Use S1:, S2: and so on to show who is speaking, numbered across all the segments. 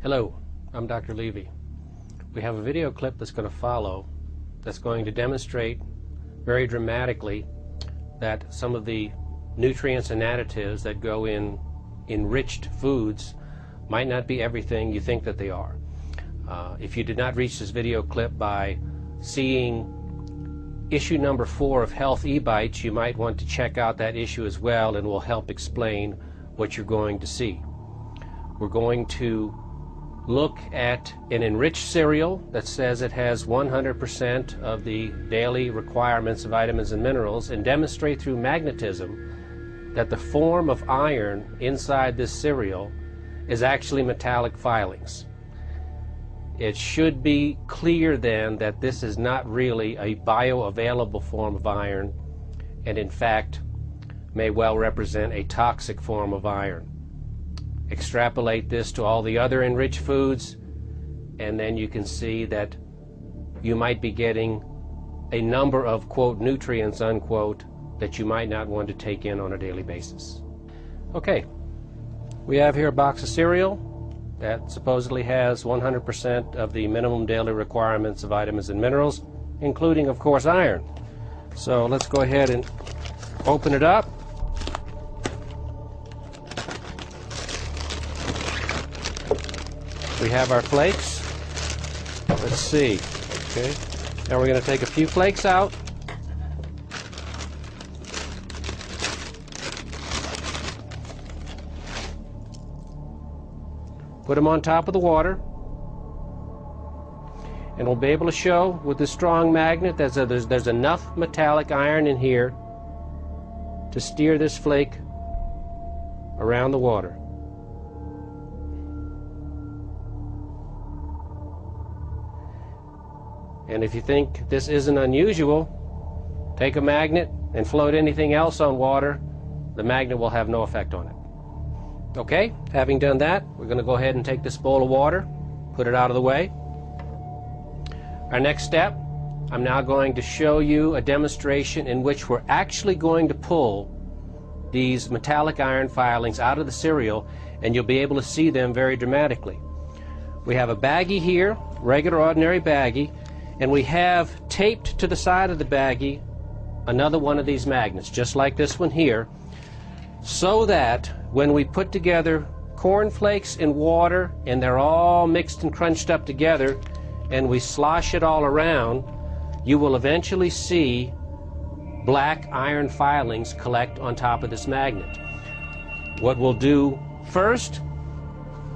S1: Hello, I'm Dr. Levy. We have a video clip that's going to follow that's going to demonstrate very dramatically that some of the nutrients and additives that go in enriched foods might not be everything you think that they are. If you did not reach this video clip by seeing issue number 4 of Health eBites, you might want to check out that issue as well, and will help explain what you're going to see. We're going to look at an enriched cereal that says it has 100% of the daily requirements of vitamins and minerals, and demonstrate through magnetism that the form of iron inside this cereal is actually metallic filings. It should be clear then that this is not really a bioavailable form of iron, and in fact may well represent a toxic form of iron. Extrapolate this to all the other enriched foods, and then you can see that you might be getting a number of, quote, nutrients, unquote, that you might not want to take in on a daily basis. Okay, we have here a box of cereal that supposedly has 100% of the minimum daily requirements of vitamins and minerals, including, of course, iron. So let's go ahead and open it up. We have our flakes. Let's see. Okay. Now we're going to take a few flakes out. Put them on top of the water. And we'll be able to show with this strong magnet that there's enough metallic iron in here to steer this flake around the water. And if you think this isn't unusual, take a magnet and float anything else on water. The magnet will have no effect on it. Okay, having done that, we're going to go ahead and take this bowl of water, put it out of the way. Our next step, I'm now going to show you a demonstration in which we're actually going to pull these metallic iron filings out of the cereal, and you'll be able to see them very dramatically. We have a baggie here, regular ordinary baggie, and we have taped to the side of the baggie another one of these magnets, just like this one here, so that when we put together corn flakes and water and they're all mixed and crunched up together and we slosh it all around, you will eventually see black iron filings collect on top of this magnet. What we'll do first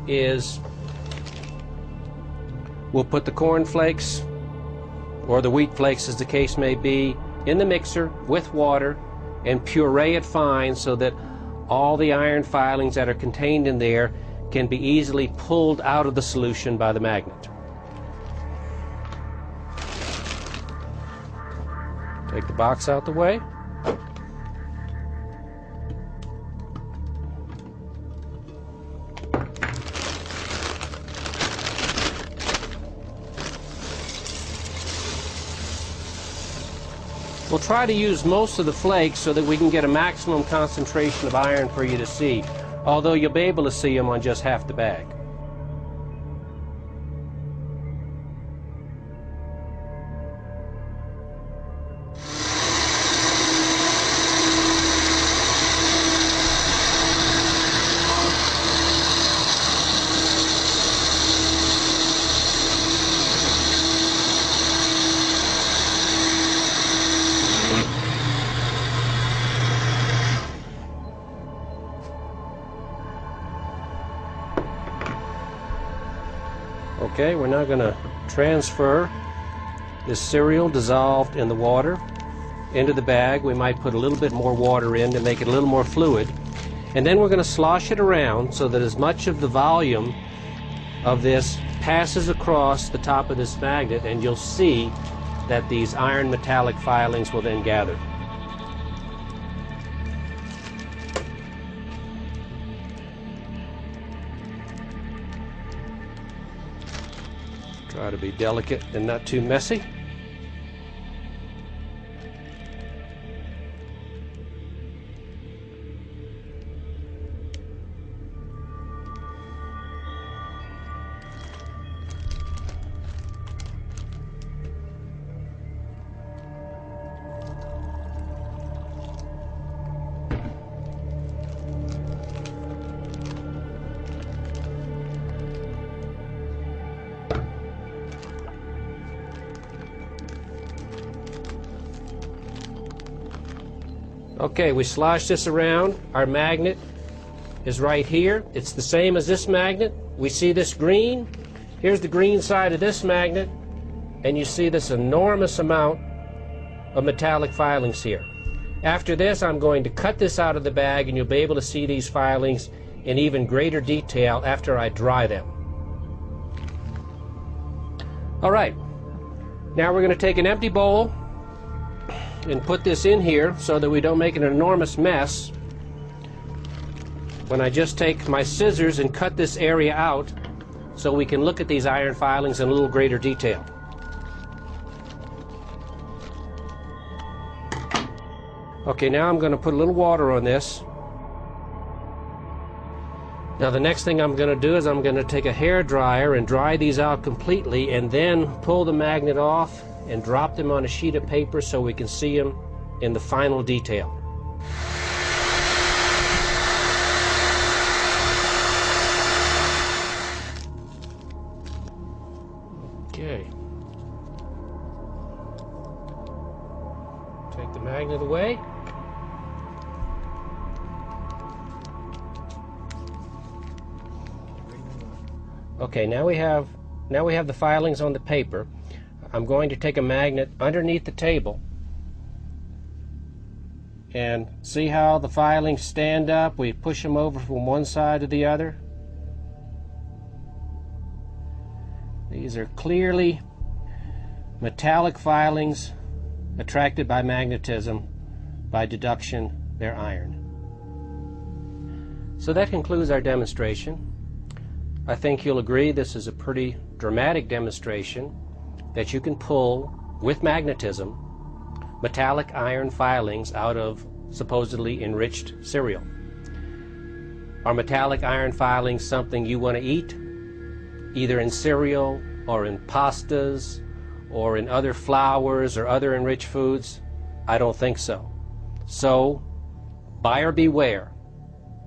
S1: is we'll put the corn flakes, or the wheat flakes as the case may be, in the mixer with water and puree it fine so that all the iron filings that are contained in there can be easily pulled out of the solution by the magnet. Take the box out the way. We'll try to use most of the flakes so that we can get a maximum concentration of iron for you to see, although you'll be able to see them on just half the bag. Okay, we're now going to transfer this cereal dissolved in the water into the bag. We might put a little bit more water in to make it a little more fluid. And then we're going to slosh it around so that as much of the volume of this passes across the top of this magnet, and you'll see that these iron metallic filings will then gather. Try to be delicate and not too messy. Okay, we slosh this around. Our magnet is right here. It's the same as this magnet. We see this green. Here's the green side of this magnet, and you see this enormous amount of metallic filings here. After this, I'm going to cut this out of the bag, and you'll be able to see these filings in even greater detail after I dry them. All right, now we're going to take an empty bowl and put this in here so that we don't make an enormous mess. When I just take my scissors and cut this area out so we can look at these iron filings in a little greater detail. Okay, now I'm going to put a little water on this. Now the next thing I'm going to do is I'm going to take a hair dryer and dry these out completely, and then pull the magnet off and drop them on a sheet of paper so we can see them in the final detail. Okay. Take the magnet away. Okay, now we have the filings on the paper. I'm going to take a magnet underneath the table and see how the filings stand up. We push them over from one side to the other. These are clearly metallic filings attracted by magnetism. By deduction, they're iron. So that concludes our demonstration. I think you'll agree this is a pretty dramatic demonstration that you can pull, with magnetism, metallic iron filings out of supposedly enriched cereal. Are metallic iron filings something you want to eat, either in cereal or in pastas or in other flours or other enriched foods? I don't think so. So, buyer beware.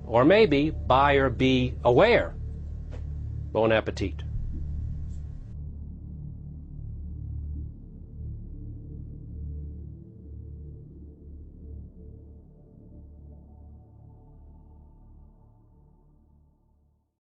S1: Or maybe buyer be aware. Bon appetit.